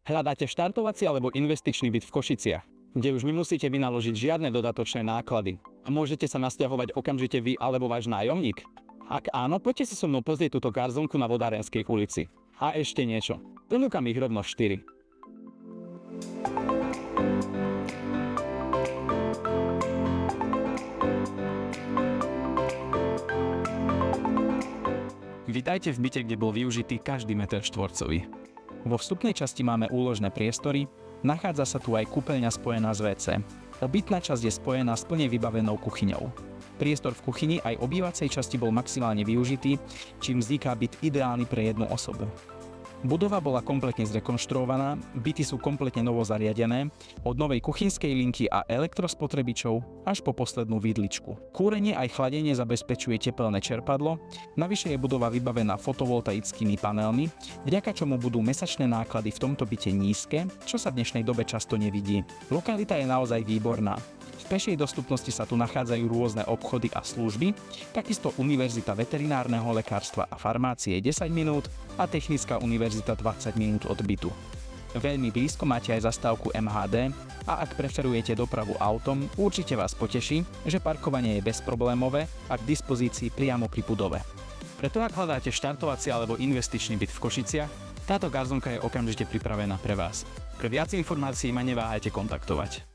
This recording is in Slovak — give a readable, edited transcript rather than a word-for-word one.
Hľadáte štartovací alebo investičný byt v Košiciach, kde už nemusíte vynaložiť žiadne dodatočné náklady a môžete sa nasťahovať okamžite vy alebo váš nájomník? Ak áno, poďte si so mnou pozrieť túto garzonku na Vodárenskej ulici. A ešte niečo. Ponúkam ich rovno 4. Vitajte v byte, kde bol využitý každý meter štvorcový. Vo vstupnej časti máme úložné priestory, nachádza sa tu aj kúpeľňa spojená s WC. Obytná časť je spojená s plne vybavenou kuchyňou. Priestor v kuchyni aj obývacej časti bol maximálne využitý, čím vzniká byt ideálny pre jednu osobu. Budova bola kompletne zrekonštruovaná, byty sú kompletne novo zariadené, od novej kuchynskej linky a elektrospotrebičov až po poslednú vidličku. Kúrenie aj chladenie zabezpečuje tepelné čerpadlo, navyše je budova vybavená fotovoltaickými panelmi, vďaka čomu budú mesačné náklady v tomto byte nízke, čo sa v dnešnej dobe často nevidí. Lokalita je naozaj výborná. V pešej dostupnosti sa tu nachádzajú rôzne obchody a služby, takisto Univerzita veterinárneho lekárstva a farmácie 10 minút a Technická univerzita 20 minút od bytu. Veľmi blízko máte aj zastávku MHD a ak preferujete dopravu autom, určite vás poteší, že parkovanie je bezproblémové a k dispozícii priamo pri budove. Preto ak hľadáte štartovací alebo investičný byt v Košiciach, táto garzonka je okamžite pripravená pre vás. Pre viac informácií ma neváhajte kontaktovať.